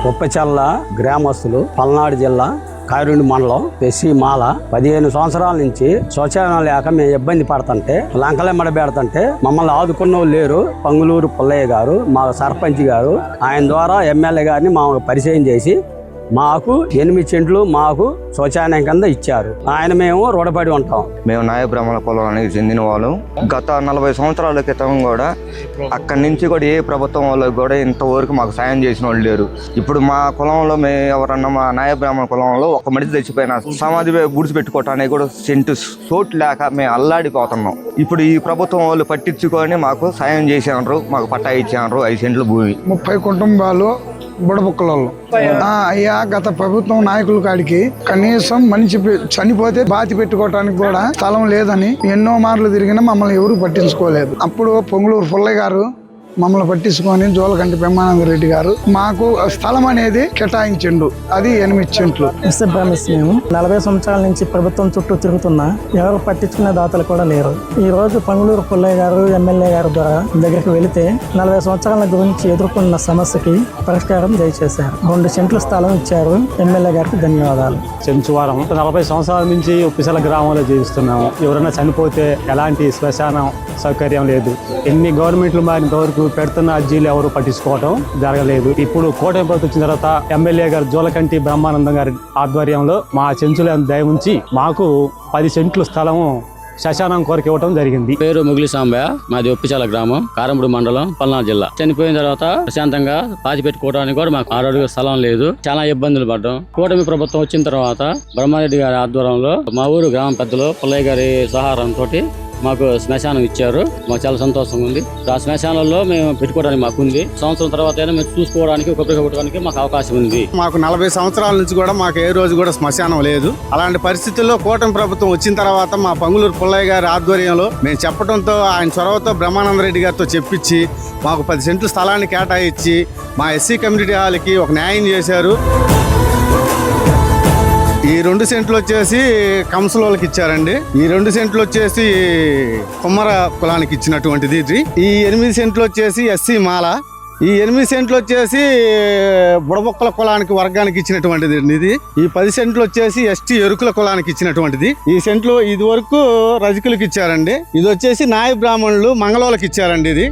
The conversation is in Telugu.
ఉప్పచల్ల గ్రామస్తులు, పల్నాడు జిల్లా కారుండి మండలం ఎస్సీ మాల 15 సంవత్సరాల నుంచి శౌచాలయం లేక మేము ఇబ్బంది పడుతుంటే లంకలెమ్మడ పెడుతుంటే మమ్మల్ని ఆదుకున్న వాళ్ళు లేరు. పంగులూరు పుల్లయ్య గారు మా సర్పంచ్ గారు ఆయన ద్వారా ఎమ్మెల్యే గారిని మాకు పరిచయం చేసి మాకు 8 సెంట్లు మాకు శౌచాలయం కింద ఇచ్చారు. ఆయన మేము రుణపడి ఉంటాం. మేము నాయ బ్రాహ్మణ కులానికి చెందిన వాళ్ళు. గత 40 సంవత్సరాల క్రితం కూడా అక్కడి నుంచి కూడా ఏ ప్రభుత్వం వాళ్ళకి కూడా ఇంతవరకు మాకు సాయం చేసిన వాళ్ళు లేరు. ఇప్పుడు మా కులంలో మేము ఎవరన్నా మా నాయ బ్రాహ్మణ కులంలో ఒక మనిషి తెచ్చిపోయినా సమాధి గుడిసి పెట్టుకోవటానికి కూడా సెంటు చోటు లేక మేము అల్లాడిపోతున్నాం. ఇప్పుడు ఈ ప్రభుత్వం వాళ్ళు పట్టించుకొని మాకు సాయం చేసేవారు, మాకు పట్టా ఇచ్చేవారు 5 సెంట్లు భూమి. 30 కుటుంబాలు బుడబుక్కలలో. అయ్యా, గత ప్రభుత్వం నాయకుల కాడికి కనీసం మనిషి చనిపోతే బాతి పెట్టుకోవటానికి కూడా స్థలం లేదని ఎన్నో మార్లు తిరిగినా మమ్మల్ని ఎవరు పట్టించుకోలేదు. అప్పుడు పొంగులూరు పుల్లయ్య గారు మమ్మల్ని పట్టించుకొని జోలకంటి బ్రహ్మానంద రెడ్డి గారు మాకు స్థలం అనేది కేటాయించిండు. అది 8 సెంట్లు. మేము 40 సంవత్సరాల నుంచి ప్రభుత్వం చుట్టూ తిరుగుతున్నా ఎవరు పట్టించుకునే దాతలు కూడా లేరు. ఈ రోజు పంగులూరు పుల్లయ్య గారు ఎమ్మెల్యే గారి ద్వారా దగ్గరికి వెళితే 40 సంవత్సరాల గురించి ఎదుర్కొన్న సమస్యకి పరిష్కారం దయచేశారు. 2 సెంట్ల స్థలం ఇచ్చారు. ఎమ్మెల్యే గారికి ధన్యవాదాలు. చెంచువారం 40 సంవత్సరాల నుంచి ఉప్పిసల గ్రామంలో జీవిస్తున్నాము. ఎవరైనా చనిపోతే ఎలాంటి శ్మశానం సౌకర్యం లేదు. ఎన్ని గవర్నమెంట్లు మారినంత వరకు పెడుతున్న అర్జీలు ఎవరు పట్టించుకోవడం జరగలేదు. ఇప్పుడు కూటమి ప్రభుత్వం వచ్చిన తర్వాత ఎమ్మెల్యే గారు జోలకంటి బ్రహ్మానందం గారి ఆధ్వర్యంలో మా చెంచుల దయ ఉంచి మాకు 10 సెంట్లు స్థలము శ్మశానం కొరకు ఇవ్వడం జరిగింది. పేరు ముగిలి సాంబయ్య, మాది ఒప్పిచాల గ్రామం, కారంపూడి మండలం, పల్నాడు జిల్లా. చనిపోయిన తర్వాత ప్రశాంతంగా పాతి పెట్టుకోవడానికి కూడా మాకు 6 అడుగుల స్థలం లేదు. చాలా ఇబ్బందులు పడ్డాం. కూటమి ప్రభుత్వం వచ్చిన తర్వాత బ్రహ్మారెడ్డి గారి ఆధ్వర్యంలో మా ఊరు గ్రామ పెద్దలు పుల్లయ్య గారి సహారంతో మాకు శ్మశానం ఇచ్చారు. మాకు చాలా సంతోషంగా ఉంది. ఆ శ్మశానంలో మేము పెట్టుకోవడానికి మాకు ఉంది. సంవత్సరం తర్వాత అయినా మేము చూసుకోవడానికి ఉపయోగపడడానికి మాకు అవకాశం ఉంది. మాకు 40 సంవత్సరాల నుంచి కూడా మాకు ఏ రోజు కూడా శ్మశానం లేదు. అలాంటి పరిస్థితుల్లో కూటమి ప్రభుత్వం వచ్చిన తర్వాత మా పంగులూరు పుల్లయ్య గారి ఆధ్వర్యంలో మేము చెప్పడంతో ఆయన చొరవతో బ్రహ్మానంద రెడ్డి గారితో చెప్పించి మాకు 10 సెంట్లు స్థలాన్ని కేటాయించి మా ఎస్సీ కమ్యూనిటీ హాల్కి ఒక న్యాయం చేశారు. ఈ 2 సెంట్లు వచ్చేసి కంసలోళ్ళకి ఇచ్చారండి. ఈ 2 సెంట్లు వచ్చేసి కుమ్మర కులానికి ఇచ్చినటువంటిది. ఈ 8 సెంట్లు వచ్చేసి ఎస్సీ మాల. ఈ 8 సెంట్లు వచ్చేసి బుడబొక్కల కులానికి వర్గానికి ఇచ్చినటువంటిది ఇది. ఈ 10 సెంట్లు వచ్చేసి ఎస్టీ ఎరుకుల కులానికి ఇచ్చినటువంటిది. ఈ సెంట్లు ఇది వరకు రజకులకు ఇచ్చారండి. ఇది వచ్చేసి నాయ బ్రాహ్మణులు మంగళోళ్ళకి ఇచ్చారండి. ఇది